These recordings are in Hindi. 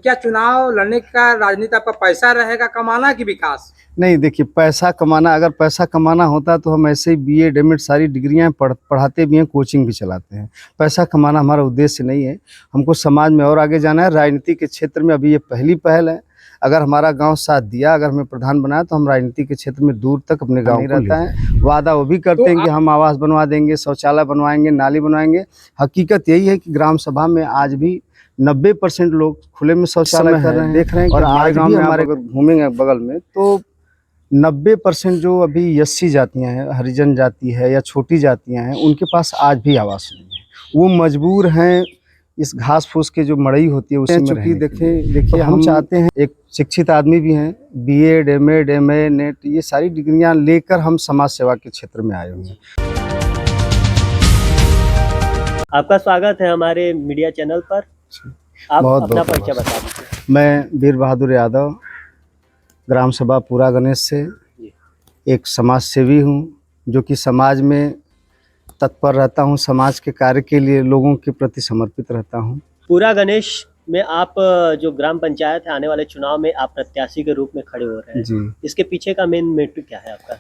क्या चुनाव लड़ने का राजनीति आपका पैसा रहेगा कमाना की विकास? नहीं, देखिए पैसा कमाना, अगर पैसा कमाना होता तो हम ऐसे ही बीएड एमएड सारी डिग्रियां पढ़ाते भी हैं, कोचिंग भी चलाते हैं। पैसा कमाना हमारा उद्देश्य नहीं है। हमको समाज में और आगे जाना है। राजनीति के क्षेत्र में अभी ये पहली पहल है। अगर हमारा गांव साथ दिया, अगर हमें प्रधान बनाया तो हम राजनीति के क्षेत्र में दूर तक अपने गांव को रहता है। वादा वो भी करते हैं कि हम आवास बनवा देंगे, शौचालय बनवाएंगे, नाली बनवाएंगे। हकीकत यही है कि ग्राम सभा में आज भी 90% लोग खुले में शौचालय कर रहे हैं, देख रहे हैं। और हमारे गांव में हमारे अगर घूमेंगे बगल में तो 90% जो अभी एससी जातियां हैं, हरिजन जाति है या छोटी जातियां हैं, उनके पास आज भी आवास नहीं है। वो मजबूर हैं इस घास फूस के जो मड़ई होती है उसमें रहने के लिए। देखिए हम चाहते हैं, एक शिक्षित आदमी भी हैं, बीएड एमएड एमए नेट ये सारी डिग्रियां लेकर हम समाज सेवा के क्षेत्र में आए हुए हैं। आपका स्वागत है हमारे मीडिया चैनल पर। आप अपना परिचय बता दीजिए। मैं वीर बहादुर यादव, ग्राम सभा पूरा गणेश से एक समाज सेवी हूँ, जो कि समाज में तत्पर रहता हूँ। समाज के कार्य के लिए लोगों के प्रति समर्पित रहता हूँ। पूरा गणेश में आप जो ग्राम पंचायत है, आने वाले चुनाव में आप प्रत्याशी के रूप में खड़े हो रहे हैं जी। इसके पीछे का मेन मोटिव क्या है आपका?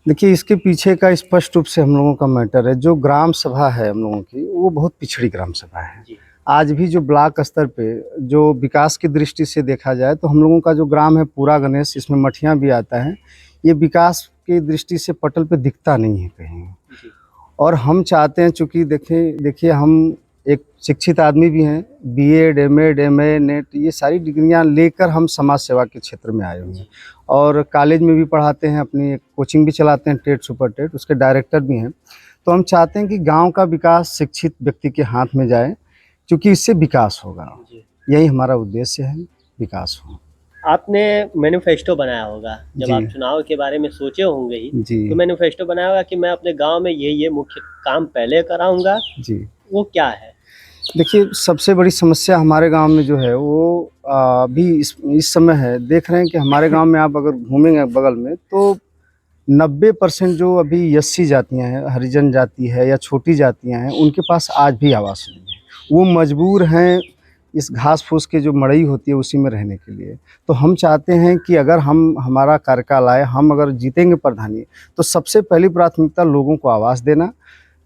देखिए, इसके पीछे का स्पष्ट रूप से हम लोगों का मैटर है। जो ग्राम सभा है हम लोगों की, वो बहुत पिछड़ी ग्राम सभा है जी। आज भी जो ब्लॉक स्तर पे जो विकास की दृष्टि से देखा जाए तो हम लोगों का जो ग्राम है पूरा गणेश, इसमें मठियाँ भी आता है, ये विकास की दृष्टि से पटल पे दिखता नहीं है कहीं। और हम चाहते हैं, चूँकि देखिए हम एक शिक्षित आदमी भी हैं, बीएड एमएड एमए नेट ये सारी डिग्रियां लेकर हम समाज सेवा के क्षेत्र में आए हुए हैं। और कॉलेज में भी पढ़ाते हैं, अपनी एक कोचिंग भी चलाते हैं, टेट सुपर टेट, उसके डायरेक्टर भी हैं। तो हम चाहते हैं कि गाँव का विकास शिक्षित व्यक्ति के हाथ में जाए, क्योंकि इससे विकास होगा। यही हमारा उद्देश्य है, विकास हो। आपने मैनिफेस्टो बनाया होगा जब आप चुनाव के बारे में सोचे होंगे ही जी। तो मैनिफेस्टो बनाया होगा कि मैं अपने गांव में ये मुख्य काम पहले कराऊंगा जी। वो क्या है? देखिए, सबसे बड़ी समस्या हमारे गांव में जो है वो अभी इस समय है। देख रहे हैं कि हमारे गांव में आप अगर घूमेंगे बगल में तो 90% जो अभी एससी जातियां हैं, हरिजन जाति है या छोटी जातियां हैं, उनके पास आज भी आवास नहीं है। वो मजबूर हैं इस घास फूस के जो मड़ई होती है उसी में रहने के लिए। तो हम चाहते हैं कि अगर हमारा कार्यकाल आए, हम अगर जीतेंगे प्रधानी, तो सबसे पहली प्राथमिकता लोगों को आवास देना।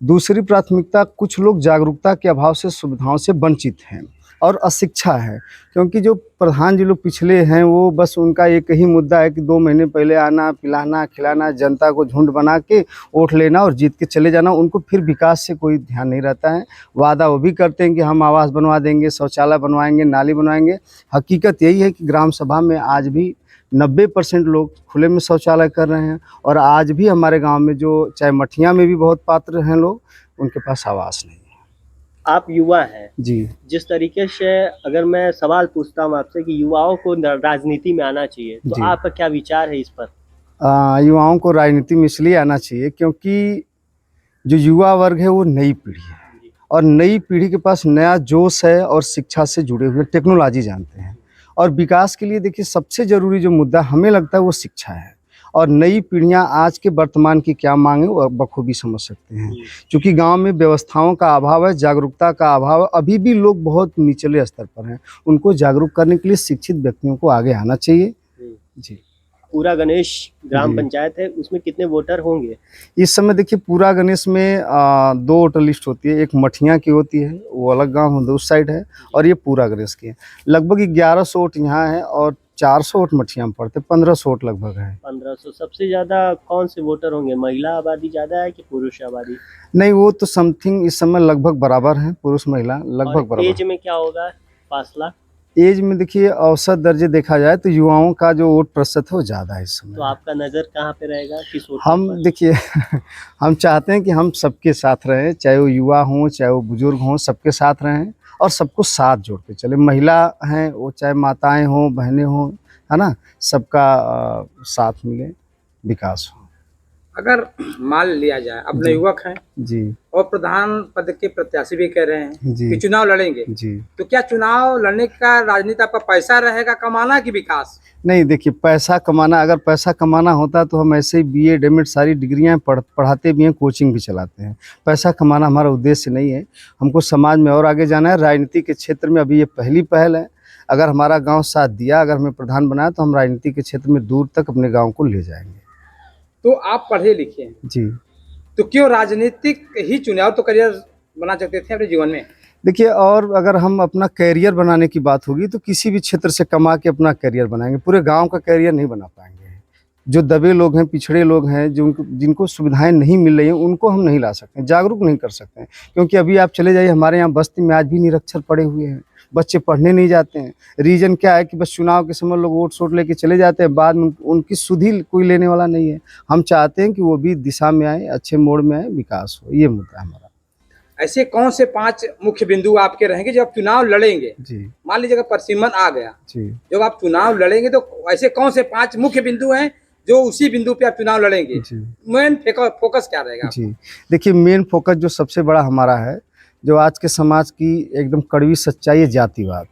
दूसरी प्राथमिकता, कुछ लोग जागरूकता के अभाव से सुविधाओं से वंचित हैं और अशिक्षा है, क्योंकि जो प्रधान जी लोग पिछले हैं वो बस उनका एक ही मुद्दा है कि 2 महीने पहले आना, पिलाना, खिलाना, जनता को झुंड बना के वोट लेना और जीत के चले जाना। उनको फिर विकास से कोई ध्यान नहीं रहता है। वादा वो भी करते हैं कि हम आवास बनवा देंगे, शौचालय बनवाएंगे, नाली बनवाएंगे। हकीकत यही है कि ग्राम सभा में आज भी 90% लोग खुले में शौचालय कर रहे हैं। और आज भी हमारे गाँव में जो चाहे मठियाँ में भी बहुत पात्र हैं लोग, उनके पास आवास नहीं है। आप युवा हैं जी। जिस तरीके से अगर मैं सवाल पूछता हूँ आपसे कि युवाओं को राजनीति में आना चाहिए, तो आपका क्या विचार है इस पर? युवाओं को राजनीति में इसलिए आना चाहिए क्योंकि जो युवा वर्ग है वो नई पीढ़ी है, और नई पीढ़ी के पास नया जोश है और शिक्षा से जुड़े हुए टेक्नोलॉजी जानते हैं। और विकास के लिए देखिए सबसे ज़रूरी जो मुद्दा हमें लगता है वो शिक्षा है। और नई पीढ़ियां आज के वर्तमान की क्या मांग है वो बखूबी समझ सकते हैं। क्योंकि गांव में व्यवस्थाओं का अभाव है, जागरूकता का अभाव है। अभी भी लोग बहुत निचले स्तर पर हैं। उनको जागरूक करने के लिए शिक्षित व्यक्तियों को आगे आना चाहिए जी। पूरा गणेश ग्राम पंचायत है, उसमें कितने वोटर होंगे इस समय? देखिए, पूरा गणेश में 2 वोटर लिस्ट होती है। एक मठियाँ की होती है, वो अलग गांव उस साइड है, और ये पूरा गणेश की है। लगभग 1100 वोट यहाँ है और 400 वोट मठियाँ में पड़ते, 1500 वोट लगभग है। 1500। सबसे ज्यादा कौन से वोटर होंगे? महिला आबादी ज्यादा है कि पुरुष आबादी? नहीं, वो तो समथिंग इस समय लगभग बराबर है, पुरुष महिला लगभग बराबर। एज में क्या होगा फासला? एज में देखिए औसत दर्जे देखा जाए तो युवाओं का जो वोट प्रतिशत है वो ज़्यादा है इस समय। तो आपका नज़र कहाँ पे रहेगा, किस वोट हम देखिए हम चाहते हैं कि हम सबके साथ रहें, चाहे वो युवा हों चाहे वो बुजुर्ग हों, सबके साथ रहें और सबको साथ जोड़ के चले। महिला हैं वो चाहे माताएं हों, बहनें हों, है ना, सबका साथ मिले, विकास हो। अगर मान लिया जाए अपने युवक हैं जी और प्रधान पद के प्रत्याशी भी कह रहे हैं जी कि चुनाव लड़ेंगे जी, तो क्या चुनाव लड़ने का राजनीति आपका पैसा रहेगा कमाना की विकास? नहीं, देखिए पैसा कमाना, अगर पैसा कमाना होता तो हम ऐसे ही बीएड एमएड सारी डिग्रियां पढ़ाते भी हैं, कोचिंग भी चलाते हैं। पैसा कमाना हमारा उद्देश्य नहीं है। हमको समाज में और आगे जाना है। राजनीति के क्षेत्र में अभी ये पहली पहल है। अगर हमारा गांव साथ दिया, अगर हमें प्रधान बनाया, तो हम राजनीति के क्षेत्र में दूर तक अपने गांव को ले जाएंगे। तो आप पढ़े लिखे हैं, जी तो क्यों राजनीतिक ही चुने? और तो करियर बना सकते थे अपने जीवन में। देखिए, और अगर हम अपना करियर बनाने की बात होगी तो किसी भी क्षेत्र से कमा के अपना करियर बनाएंगे, पूरे गांव का करियर नहीं बना पाएंगे। जो दबे लोग हैं, पिछड़े लोग हैं, जो जिनको सुविधाएं नहीं मिल रही हैं, उनको हम नहीं ला सकते, जागरूक नहीं कर सकते हैं। क्योंकि अभी आप चले जाइए, हमारे यहाँ बस्ती में आज भी निरक्षर पड़े हुए हैं, बच्चे पढ़ने नहीं जाते हैं। रीजन क्या है कि बस चुनाव के समय लोग वोट शोट लेके चले जाते हैं, बाद में उनकी सुध ही कोई लेने वाला नहीं है। हम चाहते हैं कि वो भी दिशा में आए, अच्छे मोड़ में आए, विकास हो, ये मुद्दा है हमारा। ऐसे कौन से 5 मुख्य बिंदु आपके रहेंगे जब आप चुनाव लड़ेंगे? जी मान लीजिए अगर परसिमन आ गया, जी जब आप चुनाव लड़ेंगे तो ऐसे कौन से 5 मुख्य बिंदु हैं जो उसी बिंदु पे आप चुनाव लड़ेंगे? जी मेन फोकस क्या रहेगा? जी देखिए, मेन फोकस जो सबसे बड़ा हमारा है, जो आज के समाज की एकदम कड़वी सच्चाई है, जातिवाद।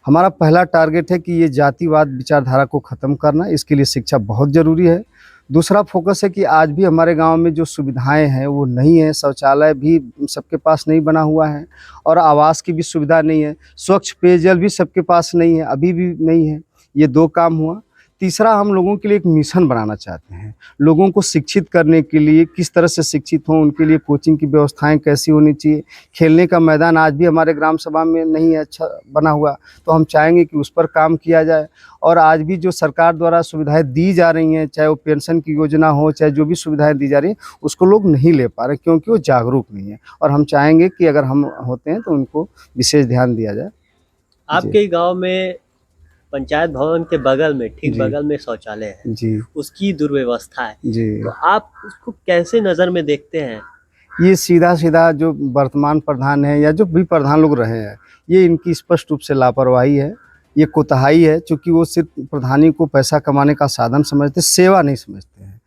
हमारा पहला टारगेट है कि ये जातिवाद विचारधारा को ख़त्म करना, इसके लिए शिक्षा बहुत ज़रूरी है। दूसरा फोकस है कि आज भी हमारे गांव में जो सुविधाएं हैं वो नहीं है, शौचालय भी सबके पास नहीं बना हुआ है, और आवास की भी सुविधा नहीं है, स्वच्छ पेयजल भी सबके पास नहीं है, अभी भी नहीं है। ये 2 काम हुआ। तीसरा, हम लोगों के लिए एक मिशन बनाना चाहते हैं, लोगों को शिक्षित करने के लिए, किस तरह से शिक्षित हों, उनके लिए कोचिंग की व्यवस्थाएं कैसी होनी चाहिए। खेलने का मैदान आज भी हमारे ग्राम सभा में नहीं है अच्छा बना हुआ, तो हम चाहेंगे कि उस पर काम किया जाए। और आज भी जो सरकार द्वारा सुविधाएं दी जा रही हैं, चाहे वो पेंशन की योजना हो, चाहे जो भी सुविधाएं दी जा रही हैं, उसको लोग नहीं ले पा रहे क्योंकि वो जागरूक नहीं है। और हम चाहेंगे कि अगर हम होते हैं तो उनको विशेष ध्यान दिया जाए। आपके गांव में पंचायत भवन के बगल में, ठीक जी। बगल में शौचालय है, जी उसकी दुर्व्यवस्था है, जी तो आप उसको कैसे नजर में देखते हैं? ये सीधा जो वर्तमान प्रधान है या जो भी प्रधान लोग रहे हैं, ये इनकी स्पष्ट रूप से लापरवाही है, ये कोताही है। चूँकि वो सिर्फ प्रधानी को पैसा कमाने का साधन समझते, सेवा नहीं समझते हैं।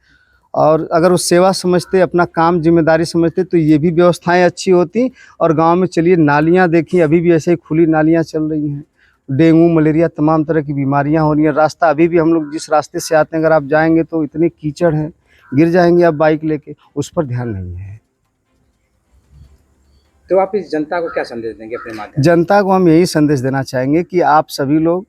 और अगर वो सेवा समझते, अपना काम जिम्मेदारी समझते, तो ये भी व्यवस्थाएं अच्छी होती। और गांव में चलिए, नालियां देखिए, अभी भी ऐसे ही खुली नालियां चल रही हैं। डेंगू, मलेरिया, तमाम तरह की बीमारियां हो रही हैं। रास्ता अभी भी, हम लोग जिस रास्ते से आते हैं, अगर आप जाएंगे तो इतने कीचड़ हैं, गिर जाएंगे आप बाइक लेके, उस पर ध्यान नहीं है। तो आप इस जनता को क्या संदेश देंगे अपने माध्यम? जनता को हम यही संदेश देना चाहेंगे कि आप सभी लोग,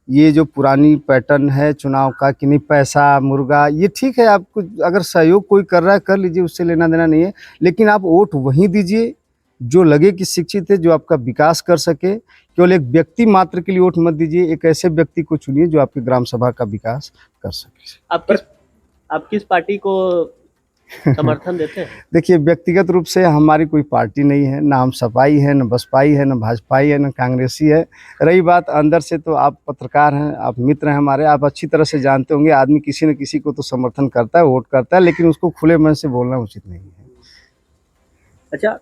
ये जो पुरानी पैटर्न है चुनाव का कि नहीं पैसा मुर्गा, ये ठीक है, आपको अगर सहयोग कोई कर रहा है कर लीजिए, उससे लेना देना नहीं है। लेकिन आप वोट वहीं दीजिए जो लगे कि शिक्षित है, जो आपका विकास कर सके। केवल एक व्यक्ति मात्र के लिए वोट मत दीजिए, एक ऐसे व्यक्ति को चुनिए जो आपके ग्राम सभा का विकास कर सके। आप किस पार्टी को समर्थन देते हैं? देखिए, व्यक्तिगत रूप से हमारी कोई पार्टी नहीं है, ना हम सपाई है, ना बसपाई है, ना भाजपाई है, ना कांग्रेसी है। रही बात अंदर से, तो आप पत्रकार हैं, आप मित्र हैं हमारे, आप अच्छी तरह से जानते होंगे, आदमी किसी न किसी को तो समर्थन करता है, वोट करता है, लेकिन उसको खुले मन से बोलना उचित नहीं है। अच्छा,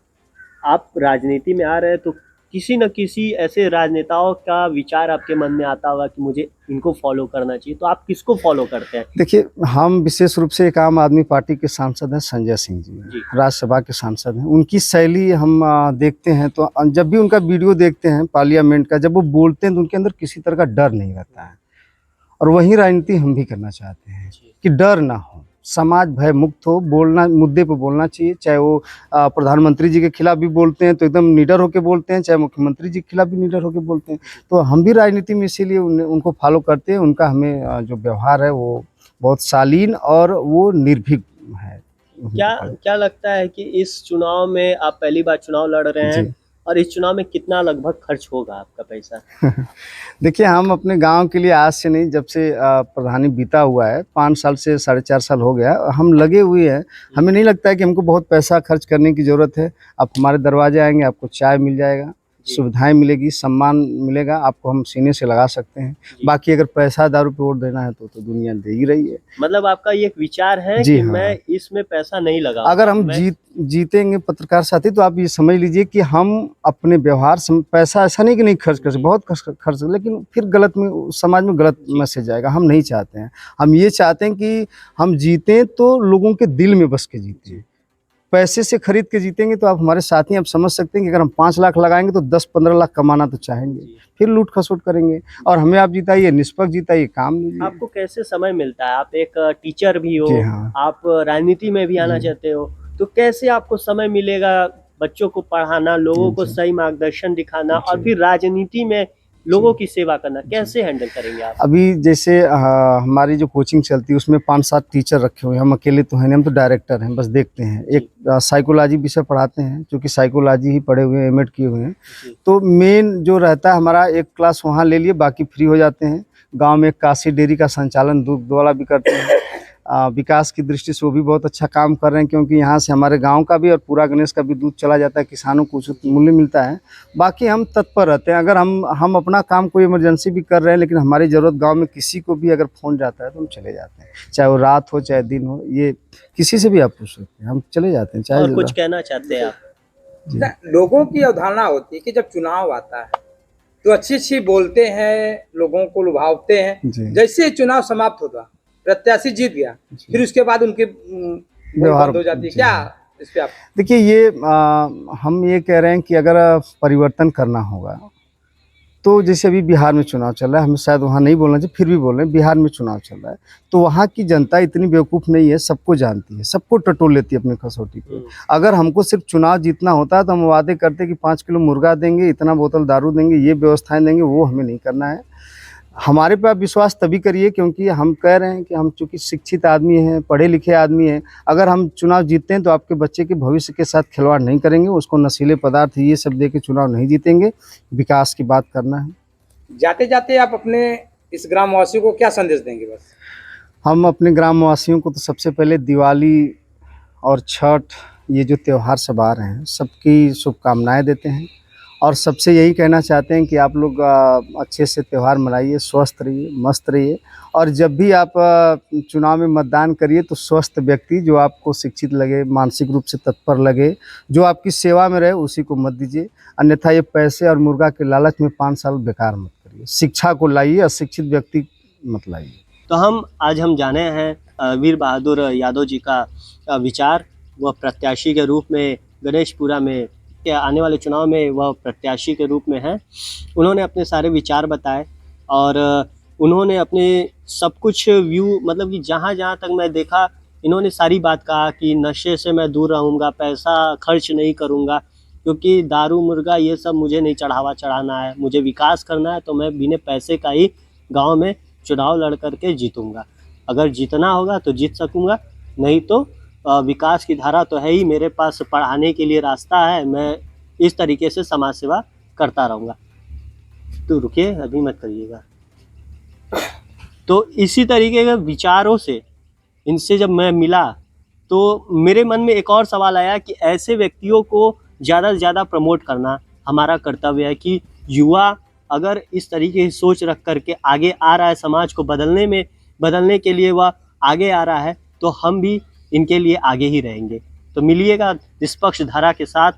आप राजनीति में आ रहे हैं तो किसी न किसी ऐसे राजनेताओं का विचार आपके मन में आता होगा कि मुझे इनको फॉलो करना चाहिए, तो आप किसको फॉलो करते हैं? देखिए, हम विशेष रूप से एक आम आदमी पार्टी के सांसद हैं, संजय सिंह जी, राज्यसभा के सांसद हैं। उनकी शैली हम देखते हैं, तो जब भी उनका वीडियो देखते हैं पार्लियामेंट का, जब वो बोलते हैं तो उनके अंदर किसी तरह का डर नहीं रहता है। और वही राजनीति हम भी करना चाहते हैं कि डर ना हो, समाज भय मुक्त हो, बोलना, मुद्दे पर बोलना चाहिए। चाहे वो प्रधानमंत्री जी के खिलाफ भी बोलते हैं तो एकदम निडर होकर बोलते हैं, चाहे मुख्यमंत्री जी के खिलाफ भी निडर होकर बोलते हैं। तो हम भी राजनीति में इसीलिए उनको फॉलो करते हैं। उनका हमें जो व्यवहार है वो बहुत शालीन और वो निर्भीक है। क्या लगता है कि इस चुनाव में, आप पहली बार चुनाव लड़ रहे हैं, और इस चुनाव में कितना लगभग खर्च होगा आपका पैसा? देखिए, हम अपने गांव के लिए आज से नहीं, जब से प्रधानी बीता हुआ है, 5 साल से 4.5 साल हो गया, हम लगे हुए हैं। हमें नहीं लगता है कि हमको बहुत पैसा खर्च करने की ज़रूरत है। आप हमारे दरवाजे आएंगे, आपको चाय मिल जाएगा, सुविधाएं मिलेगी, सम्मान मिलेगा, आपको हम सीने से लगा सकते हैं। बाकी अगर पैसा दारू पे वोट देना है तो दुनिया दे ही रही है। मतलब आपका ये एक विचार है कि मैं इसमें पैसा नहीं लगा। अगर हम जीतेंगे पत्रकार साथी, तो आप ये समझ लीजिए कि हम अपने व्यवहार से पैसा, ऐसा नहीं कि नहीं खर्च कर सकते, बहुत खर्च, लेकिन फिर गलत में, समाज में गलत मैसेज जाएगा, हम नहीं चाहते हैं। हम ये चाहते हैं कि हम जीतें तो लोगों के दिल में बस के जीतें। पैसे से खरीद के जीतेंगे तो आप हमारे साथी, आप समझ सकते हैं कि अगर हम 5 लाख लगाएंगे तो 10-15 लाख कमाना तो चाहेंगे, फिर लूट खसोट करेंगे। और हमें आप जिताइए, निष्पक्ष जिताइए, काम लीजिए। आपको कैसे समय मिलता है? आप एक टीचर भी हो, आप राजनीति में भी आना चाहते हो, तो कैसे आपको समय मिलेगा बच्चों को पढ़ाना, लोगों को सही मार्गदर्शन दिखाना, और फिर राजनीति में लोगों की सेवा करना कैसे हैंडल करेंगे आप? अभी जैसे हमारी जो कोचिंग चलती है उसमें 5-7 टीचर रखे हुए हैं। हम अकेले तो हैं नहीं, हम तो डायरेक्टर हैं, बस देखते हैं। एक साइकोलॉजी विषय पढ़ाते हैं, क्योंकि साइकोलॉजी ही पढ़े हुए हैं, एमएड किए हुए हैं। जी। तो मेन जो रहता है हमारा, एक क्लास वहाँ ले लिए, बाकी फ्री हो जाते हैं। गांव में काशी डेयरी का संचालन दूध वाला भी करते हैं। विकास की दृष्टि से वो भी बहुत अच्छा काम कर रहे हैं, क्योंकि यहाँ से हमारे गांव का भी और पूरा गणेश का भी दूध चला जाता है, किसानों को उचित मूल्य मिलता है। बाकी हम तत्पर रहते हैं। अगर हम अपना काम कोई इमरजेंसी भी कर रहे हैं, लेकिन हमारी ज़रूरत गांव में किसी को भी अगर फ़ोन जाता है तो हम चले जाते हैं, चाहे वो रात हो चाहे दिन हो। ये किसी से भी आप पूछ सकते हैं, हम चले जाते हैं। चाहे और कुछ कहना चाहते हैं आप? ना, लोगों की अवधारणा होती है कि जब चुनाव आता है तो अच्छी अच्छी बोलते हैं, लोगों को लुभावते हैं। जी। जैसे ही चुनाव समाप्त होता, प्रत्याशी जीत गया, फिर उसके बाद उनके बोल व्यवहार बंद हो जाती है। जी। क्या इस पे आप? देखिए, ये हम ये कह रहे हैं कि अगर परिवर्तन करना होगा तो जैसे अभी बिहार में चुनाव चल रहा है, हमें शायद वहाँ नहीं बोलना चाहिए, फिर भी बोल रहे हैं, बिहार में चुनाव चल रहा है। तो वहाँ की जनता इतनी बेवकूफ़ नहीं है, सबको जानती है, सबको टटोल लेती है अपनी कसौटी पे। अगर हमको सिर्फ चुनाव जीतना होता है तो हम वादे करते कि 5 किलो मुर्गा देंगे, इतना बोतल दारू देंगे, ये व्यवस्थाएं देंगे। वो हमें नहीं करना है। हमारे पे आप विश्वास तभी करिए क्योंकि हम कह रहे हैं कि हम चूँकि शिक्षित आदमी हैं, पढ़े लिखे आदमी हैं। अगर हम चुनाव जीतते हैं तो आपके बच्चे के भविष्य के साथ खिलवाड़ नहीं करेंगे, उसको नशीले पदार्थ ये सब दे के चुनाव नहीं जीतेंगे। विकास की बात करना है। जाते जाते आप अपने इस ग्रामवासियों को क्या संदेश देंगे? बस हम अपने ग्रामवासियों को तो सबसे पहले दिवाली और छठ, ये जो त्यौहार सब आ रहे हैं, सबकी शुभकामनाएं देते हैं। और सबसे यही कहना चाहते हैं कि आप लोग अच्छे से त्यौहार मनाइए, स्वस्थ रहिए, मस्त रहिए। और जब भी आप चुनाव में मतदान करिए तो स्वस्थ व्यक्ति, जो आपको शिक्षित लगे, मानसिक रूप से तत्पर लगे, जो आपकी सेवा में रहे, उसी को मत दीजिए। अन्यथा ये पैसे और मुर्गा के लालच में 5 साल बेकार मत करिए। शिक्षा को लाइए, अशिक्षित व्यक्ति मत लाइए। तो आज हम जाने हैं वीर बहादुर यादव जी का विचार। वह प्रत्याशी के रूप में गणेशपुरा में के आने वाले चुनाव में वह प्रत्याशी के रूप में हैं। उन्होंने अपने सारे विचार बताए और उन्होंने अपने सब कुछ व्यू, मतलब कि जहाँ जहाँ तक मैं देखा, इन्होंने सारी बात कहा कि नशे से मैं दूर रहूँगा, पैसा खर्च नहीं करूँगा, क्योंकि दारू मुर्गा ये सब मुझे नहीं चढ़ाना है। मुझे विकास करना है तो मैं बिना पैसे का ही गाँव में चुनाव लड़ करके जीतूँगा। अगर जीतना होगा तो जीत सकूँगा, नहीं तो विकास की धारा तो है ही मेरे पास, पढ़ाने के लिए रास्ता है। मैं इस तरीके से समाज सेवा करता रहूँगा। तो रुकिए, अभी मत करिएगा। तो इसी तरीके के विचारों से इनसे जब मैं मिला तो मेरे मन में एक और सवाल आया कि ऐसे व्यक्तियों को ज़्यादा से ज़्यादा प्रमोट करना हमारा कर्तव्य है। कि युवा अगर इस तरीके की सोच रख करके आगे आ रहा है, समाज को बदलने के लिए वह आगे आ रहा है, तो हम भी इनके लिए आगे ही रहेंगे। तो मिलिएगा निष्पक्ष धारा के साथ।